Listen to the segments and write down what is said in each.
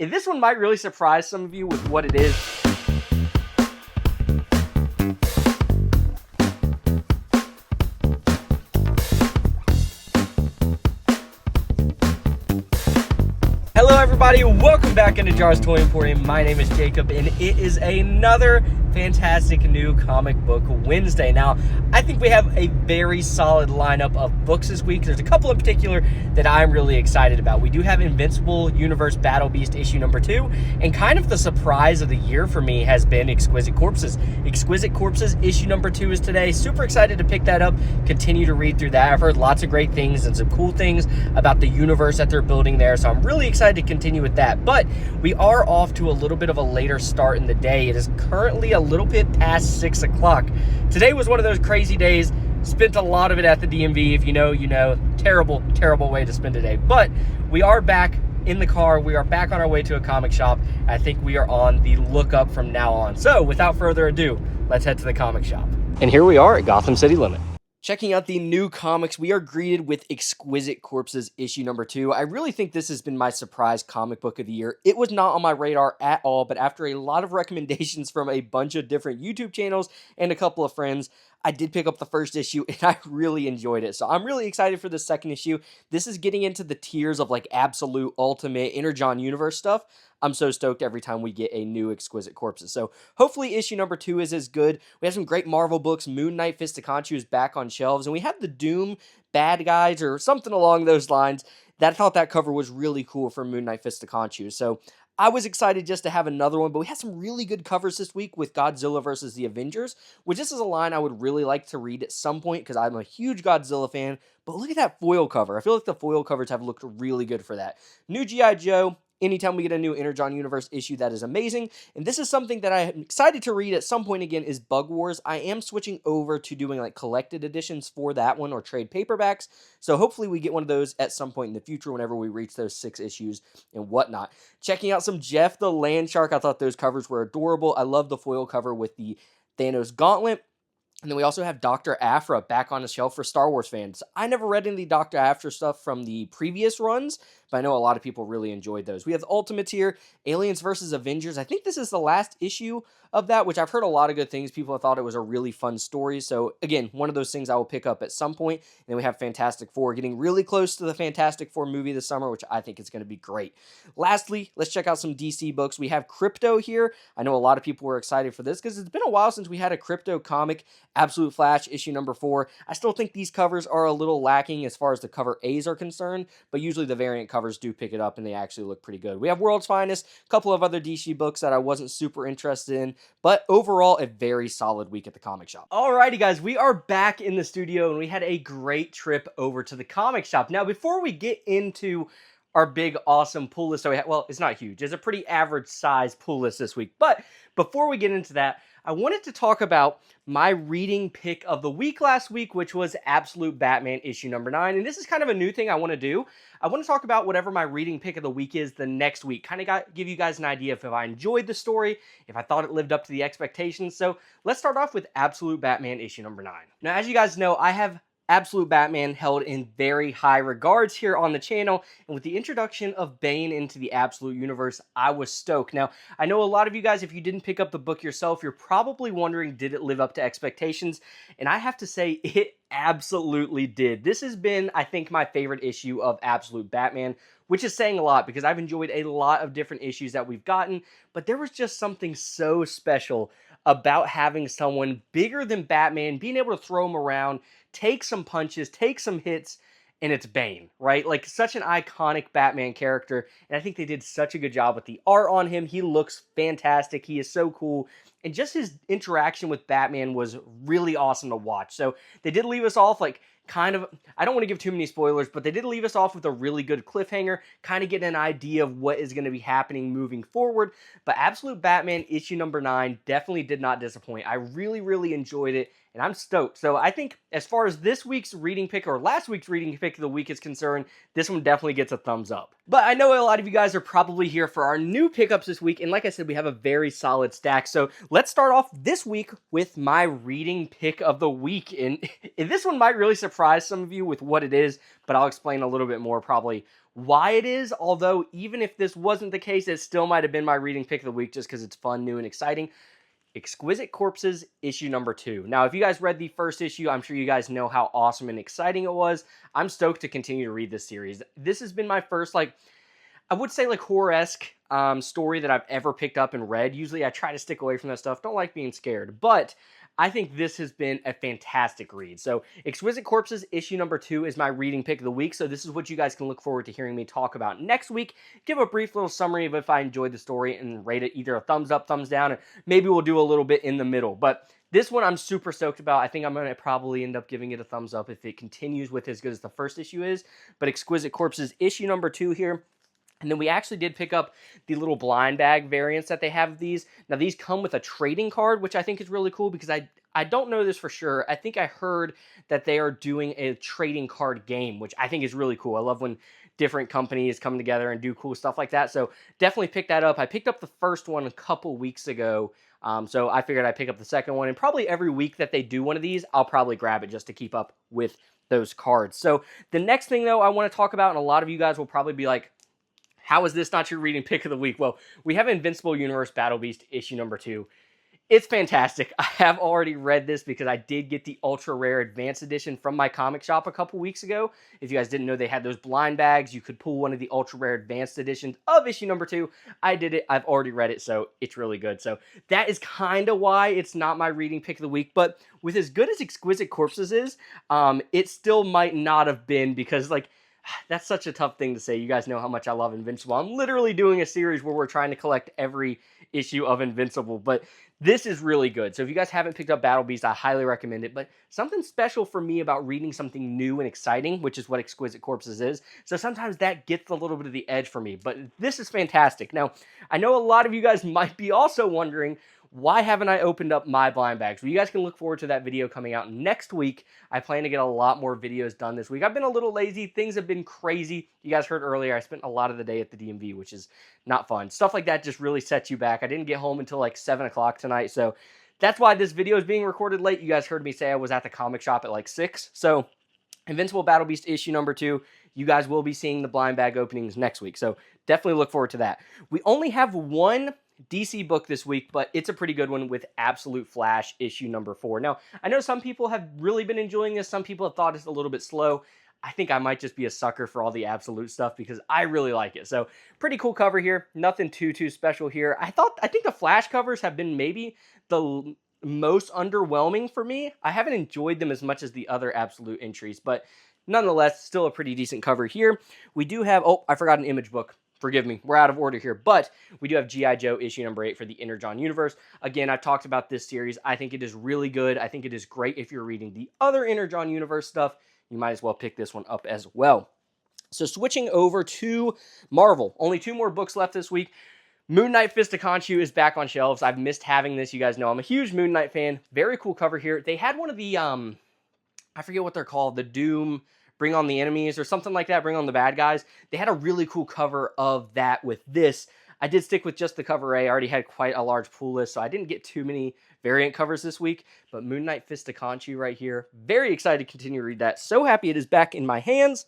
And this one might really surprise some of you with what it is. Hello everybody, welcome back into Jar's Toy Emporium. My name is Jacob and it is another fantastic new comic book Wednesday. Now, I think we have a very solid lineup of books this week. There's a couple in particular that I'm really excited about. We do have Invincible Universe Battle Beast issue number 2, and kind of the surprise of the year for me has been Exquisite Corpses. Exquisite Corpses issue number 2 is today. Super excited to pick that up, continue to read through that. I've heard lots of great things and some cool things about the universe that they're building there, so I'm really excited to continue with that. But we are off to a little bit of a later start in the day. It is currently a little bit past 6 o'clock. Today was one of those crazy days. Spent a lot of it at the DMV. If you know, you know. Terrible, terrible way to spend a day. But we are back in the car. We are back on our way to a comic shop. I think we are on the lookup from now on. So without further ado, let's head to the comic shop. And here we are at Gotham City Limit. Checking out the new comics, we are greeted with Exquisite Corpses issue number 2. I really think this has been my surprise comic book of the year. It was not on my radar at all, but after a lot of recommendations from a bunch of different YouTube channels and a couple of friends, I did pick up the first issue and I really enjoyed it. So I'm really excited for the second issue. This is getting into the tiers of like absolute, ultimate, Inner Universe stuff. I'm so stoked every time we get a new Exquisite Corpses. So hopefully issue number 2 is as good. We have some great Marvel books. Moon Knight Fist of Konshu is back on shelves. And we have the Doom Bad Guys or something along those lines. I thought that cover was really cool for Moon Knight Fist of Konshu. So I was excited just to have another one, but we had some really good covers this week with Godzilla versus the Avengers, which this is a line I would really like to read at some point because I'm a huge Godzilla fan. But look at that foil cover. I feel like the foil covers have looked really good for that. New G.I. Joe. Anytime we get a new Inner Universe issue, that is amazing. And this is something that I am excited to read at some point again is Bug Wars. I am switching over to doing like collected editions for that one or trade paperbacks. So hopefully we get one of those at some point in the future whenever we reach those 6 issues and whatnot. Checking out some Jeff the Land Shark. I thought those covers were adorable. I love the foil cover with the Thanos Gauntlet. And then we also have Dr. Aphra back on the shelf for Star Wars fans. I never read any Dr. Aphra stuff from the previous runs, but I know a lot of people really enjoyed those. We have the Ultimates here, Aliens versus Avengers. I think this is the last issue of that, which I've heard a lot of good things. People have thought it was a really fun story. So again, one of those things I will pick up at some point. And then we have Fantastic Four getting really close to the Fantastic Four movie this summer, which I think is going to be great. Lastly, let's check out some DC books. We have Crypto here. I know a lot of people were excited for this because it's been a while since we had a Crypto comic. Absolute Flash issue number 4. I still think these covers are a little lacking as far as the cover A's are concerned, but usually the variant covers do pick it up and they actually look pretty good. We have World's Finest, a couple of other DC books that I wasn't super interested in, but overall a very solid week at the comic shop. Alrighty guys, we are back in the studio and we had a great trip over to the comic shop. Now before we get into our big awesome pull list, well, it's not huge, it's a pretty average size pull list this week, but before we get into that, I wanted to talk about my reading pick of the week last week, which was Absolute Batman issue number 9. And this is kind of a new thing I want to do. I want to talk about whatever my reading pick of the week is the next week. Kind of give you guys an idea of if I enjoyed the story, if I thought it lived up to the expectations. So let's start off with Absolute Batman issue number 9. Now, as you guys know, I have Absolute Batman held in very high regards here on the channel, and with the introduction of Bane into the Absolute Universe, I was stoked. Now, I know a lot of you guys, if you didn't pick up the book yourself, you're probably wondering, did it live up to expectations? And I have to say, it absolutely did. This has been, I think, my favorite issue of Absolute Batman, which is saying a lot because I've enjoyed a lot of different issues that we've gotten, but there was just something so special about having someone bigger than Batman, being able to throw him around, take some punches, take some hits, and it's Bane, right? Like, such an iconic Batman character, and I think they did such a good job with the art on him. He looks fantastic. He is so cool, and just his interaction with Batman was really awesome to watch. So they did leave us off, like, kind of, I don't want to give too many spoilers, but they did leave us off with a really good cliffhanger, kind of getting an idea of what is going to be happening moving forward. But Absolute Batman issue number 9 definitely did not disappoint. I really, really enjoyed it, and I'm stoked. So I think as far as this week's reading pick or last week's reading pick of the week is concerned, this one definitely gets a thumbs up. But I know a lot of you guys are probably here for our new pickups this week, and like I said, we have a very solid stack. So let's start off this week with my reading pick of the week. And this one might really surprise some of you with what it is, but I'll explain a little bit more probably why it is, although even if this wasn't the case, it still might have been my reading pick of the week just because it's fun, new, and exciting. Exquisite Corpses, issue number 2. Now, if you guys read the first issue, I'm sure you guys know how awesome and exciting it was. I'm stoked to continue to read this series. This has been my first, I would say, horror-esque story that I've ever picked up and read. Usually I try to stick away from that stuff. Don't like being scared. But I think this has been a fantastic read. So Exquisite Corpses issue number 2 is my reading pick of the week. So this is what you guys can look forward to hearing me talk about next week. Give a brief little summary of if I enjoyed the story and rate it either a thumbs up, thumbs down, and maybe we'll do a little bit in the middle. But this one I'm super stoked about. I think I'm going to probably end up giving it a thumbs up if it continues with as good as the first issue is. But Exquisite Corpses issue number 2 here. And then we actually did pick up the little blind bag variants that they have of these. Now, these come with a trading card, which I think is really cool because I don't know this for sure. I think I heard that they are doing a trading card game, which I think is really cool. I love when different companies come together and do cool stuff like that. So definitely pick that up. I picked up the first one a couple weeks ago. So I figured I'd pick up the second one. And probably every week that they do one of these, I'll probably grab it just to keep up with those cards. So the next thing, though, I want to talk about, and a lot of you guys will probably be like, how is this not your reading pick of the week? Well, we have Invincible Universe Battle Beast issue number 2. It's fantastic. I have already read this because I did get the ultra rare advanced edition from my comic shop a couple weeks ago. If you guys didn't know, they had those blind bags. You could pull one of the ultra rare advanced editions of issue number 2. I did it. I've already read it, so it's really good. So that is kind of why it's not my reading pick of the week. But with as good as Exquisite Corpses is, it still might not have been because, that's such a tough thing to say. You guys know how much I love Invincible. I'm literally doing a series where we're trying to collect every issue of Invincible, but this is really good. So if you guys haven't picked up Battle Beast, I highly recommend it. But something special for me about reading something new and exciting, which is what Exquisite Corpses is. So sometimes that gets a little bit of the edge for me, but this is fantastic. Now, I know a lot of you guys might be also wondering, why haven't I opened up my blind bags? Well, you guys can look forward to that video coming out next week. I plan to get a lot more videos done this week. I've been a little lazy. Things have been crazy. You guys heard earlier, I spent a lot of the day at the DMV, which is not fun. Stuff like that just really sets you back. I didn't get home until 7 o'clock tonight, so that's why this video is being recorded late. You guys heard me say I was at the comic shop at 6. So Invincible Battle Beast issue number 2. You guys will be seeing the blind bag openings next week, so definitely look forward to that. We only have one DC book this week, but it's a pretty good one with Absolute Flash issue number 4. Now, I know some people have really been enjoying this. Some people have thought it's a little bit slow. I think I might just be a sucker for all the Absolute stuff because I really like it. So, pretty cool cover here. Nothing too special here. I think the Flash covers have been maybe the most underwhelming for me. I haven't enjoyed them as much as the other Absolute entries, but nonetheless, still a pretty decent cover here. We do have, I forgot an image book. Forgive me, we're out of order here, but we do have G.I. Joe issue number 8 for the Energon universe. Again, I've talked about this series. I think it is really good. I think it is great if you're reading the other Energon universe stuff. You might as well pick this one up as well. So switching over to Marvel, only 2 more books left this week. Moon Knight Fist of Konshu is back on shelves. I've missed having this. You guys know I'm a huge Moon Knight fan. Very cool cover here. They had one of the, I forget what they're called, the Doom Bring on the Enemies or something like that, Bring on the Bad Guys. They had a really cool cover of that with this. I did stick with just the cover A. I already had quite a large pool list, so I didn't get too many variant covers this week. But Moon Knight Fist of Konshu right here. Very excited to continue to read that. So happy it is back in my hands.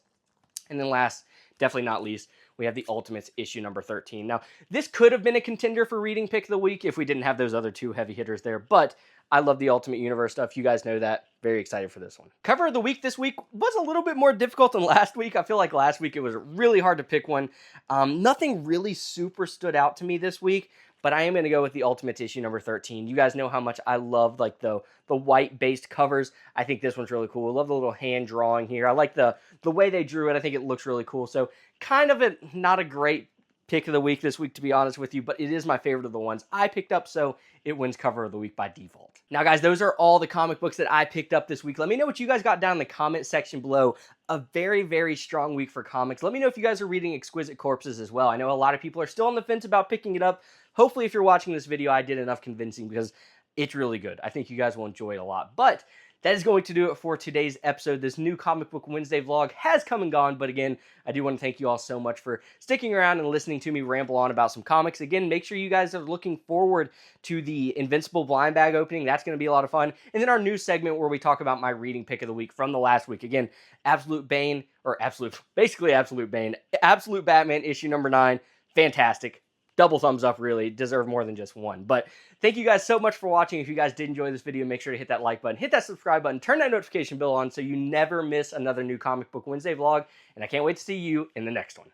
And then last, definitely not least, we have the Ultimates issue number 13. Now, this could have been a contender for reading pick of the week if we didn't have those other 2 heavy hitters there, but I love the Ultimate Universe stuff. You guys know that. Very excited for this one. Cover of the week this week was a little bit more difficult than last week. I feel like last week it was really hard to pick one. Nothing really super stood out to me this week, but I am going to go with the Ultimates issue number 13. You guys know how much I love the white-based covers. I think this one's really cool. I love the little hand drawing here. I like the way they drew it. I think it looks really cool. So kind of not a great pick of the week this week, to be honest with you, but it is my favorite of the ones I picked up, so it wins cover of the week by default. Now, guys, those are all the comic books that I picked up this week. Let me know what you guys got down in the comment section below. A very, very strong week for comics. Let me know if you guys are reading Exquisite Corpses as well. I know a lot of people are still on the fence about picking it up. Hopefully, if you're watching this video, I did enough convincing because it's really good. I think you guys will enjoy it a lot. But that is going to do it for today's episode. This new Comic Book Wednesday vlog has come and gone, but again, I do want to thank you all so much for sticking around and listening to me ramble on about some comics. Again, make sure you guys are looking forward to the Invincible blind bag opening. That's going to be a lot of fun. And then our new segment where we talk about my reading pick of the week from the last week. Again, Absolute Bane, basically Absolute Bane, Absolute Batman issue number 9. Fantastic. Double thumbs up, really. Deserve more than just one. But thank you guys so much for watching. If you guys did enjoy this video, make sure to hit that like button, hit that subscribe button, turn that notification bell on so you never miss another new Comic Book Wednesday vlog. And I can't wait to see you in the next one.